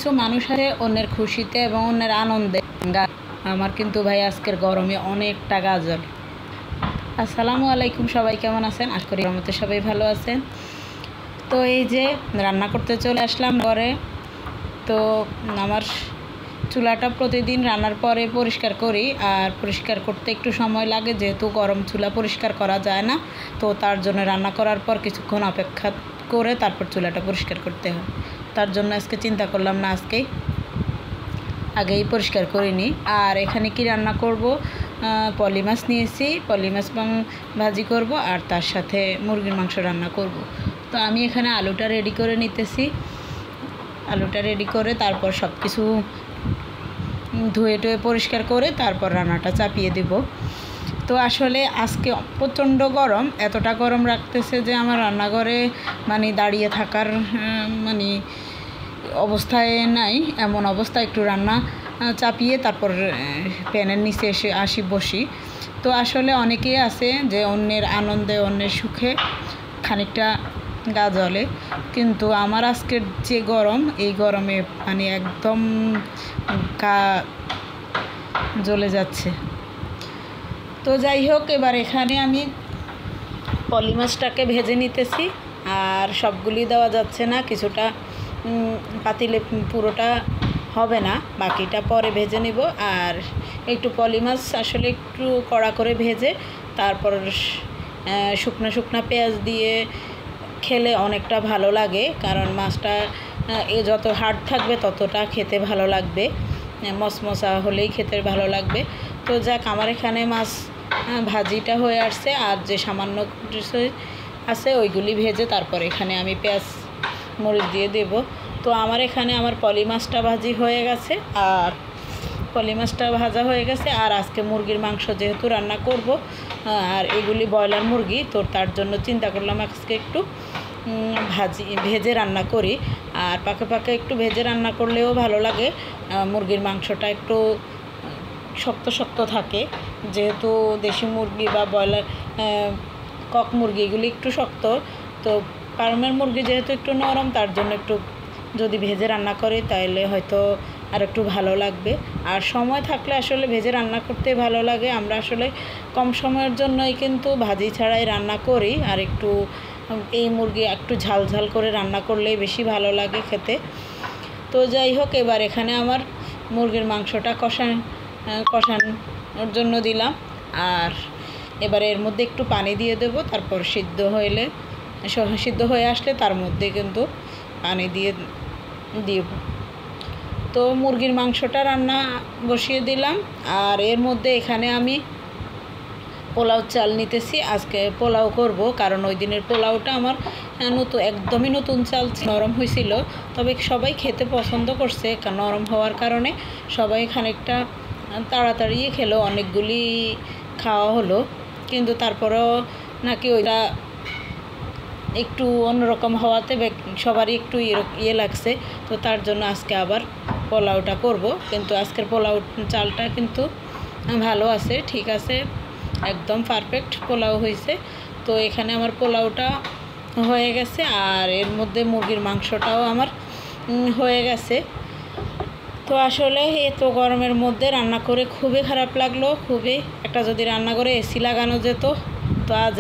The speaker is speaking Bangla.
কিছু মানুষ আছে অন্যের খুশিতে এবং অন্যের আনন্দে। আমার কিন্তু ভাই আজকের গরমে অনেকটা গাজল। আসসালামু আলাইকুম, সবাই কেমন আছেন? আশা করি রহমতে সবাই ভালো আছেন। তো এই যে রান্না করতে চলে আসলাম ঘরে। তো আমার চুলাটা প্রতিদিন রান্নার পরে পরিষ্কার করি, আর পরিষ্কার করতে একটু সময় লাগে যেহেতু গরম চুলা পরিষ্কার করা যায় না। তো তার জন্য রান্না করার পর কিছুক্ষণ অপেক্ষা করে তারপর চুলাটা পরিষ্কার করতে হয়। তার জন্য আজকে চিন্তা করলাম না, আগেই পরিষ্কার করে নিই। আর এখানে কি রান্না করব, পলি মাছ নিয়েছি, পলি মাছ ভাজি করব আর তার সাথে মুরগির মাংস রান্না করব। তো আমি এখানে আলুটা রেডি করে নিতেছি। আলুটা রেডি করে তারপর সব কিছু ধুয়ে টুয়ে পরিষ্কার করে তারপর রান্নাটা চাপিয়ে দেব। তো আসলে আজকে প্রচণ্ড গরম, এতটা গরম রাখতেছে যে আমার রান্নাঘরে দাঁড়িয়ে থাকার অবস্থায় নাই। এমন অবস্থা, একটু রান্না চাপিয়ে তারপর প্যানের নিচে এসে বসি। তো আসলে অনেকেই আছে যে অন্যের আনন্দে অন্যের সুখে খানিকটা গা জ্বলে, কিন্তু আমার আজকের যে গরম, এই গরমে একদম গা জ্বলে যাচ্ছে। তো যাই হোক, এবার এখানে আমি পলি মাছটাকে ভেজে নিতেছি। আর সবগুলি দেওয়া যাচ্ছে না, কিছুটা পাতিলে পুরোটা হবে না, বাকিটা পরে ভেজে নিব। আর একটু পলি মাছ আসলে একটু কড়া করে ভেজে তারপর শুকনো পেঁয়াজ দিয়ে খেলে অনেকটা ভালো লাগে, কারণ মাছটা যত হার্ড থাকবে ততটা খেতে ভালো লাগবে, মশমশা হলেই খেতে ভালো লাগবে। তো যাক, আমার এখানে মাছ ভাজিটা হয়ে আসছে, আর যে সামান্য আছে ওইগুলি ভেজে তারপর এখানে আমি পেঁয়াজ মরিচ দিয়ে দেব। তো আমার এখানে আমার পলি মাছটা ভাজি হয়ে গেছে, আর পলি মাছটা ভাজা হয়ে গেছে। আর আজকে মুরগির মাংস যেহেতু রান্না করব, আর এগুলি ব্রয়লার মুরগি, তো তার জন্য চিন্তা করলাম আজকে একটু ভেজে রান্না করি। আর পাকে পাকে একটু ভেজে রান্না করলেও ভালো লাগে, মুরগির মাংসটা একটু শক্ত শক্ত থাকে, যেহেতু দেশি মুরগি বা ব্রয়লার কক মুরগি এগুলি একটু শক্ত। তো ফার্মের মুরগি যেহেতু একটু নরম, তার জন্য একটু যদি ভেজে রান্না করি তাহলে হয়তো আর একটু ভালো লাগবে। আর সময় থাকলে আসলে ভেজে রান্না করতে ভালো লাগে। আমরা আসলে কম সময়ের জন্যই কিন্তু ভাজি ছাড়াই রান্না করি, আর একটু এই মুরগি একটু ঝাল ঝাল করে রান্না করলেই বেশি ভালো লাগে খেতে। তো যাই হোক, এবার এখানে আমার মুরগির মাংসটা কষানোর জন্য দিলাম। আর এবার এর মধ্যে একটু পানি দিয়ে দেব, তারপর সিদ্ধ হয়ে আসলে তার মধ্যে কিন্তু পানি দিয়ে দিব। তো মুরগির মাংসটা রান্না বসিয়ে দিলাম। আর এর মধ্যে এখানে আমি পোলাও চাল নিতেছি। আজকে পোলাও করব, কারণ ওই দিনের পোলাওটা আমার একদমই নতুন চাল, নরম হয়েছিল। তবে সবাই খেতে পছন্দ করছে, নরম হওয়ার কারণে সবাই খানিকটা তাড়াতাড়ি খেলো, অনেকগুলি খাওয়া হলো। কিন্তু তারপরেও নাকি ওইটা একটু অন্যরকম হওয়াতে সবারই একটু ইয়ে লাগছে। তো তার জন্য আজকে আবার পোলাওটা করব। কিন্তু আজকের পোলাও চালটা কিন্তু ভালো আছে, ঠিক আছে, একদম পারফেক্ট পোলাও হয়েছে। তো এখানে আমার পোলাওটা হয়ে গেছে, আর এর মধ্যে মুরগির মাংসটাও আমার হয়ে গেছে। তো আসলে এত গরমের মধ্যে রান্না করে খুবই খারাপ লাগলো, খুবই। একটা যদি রান্না করে এসি লাগানো যেত তো আজ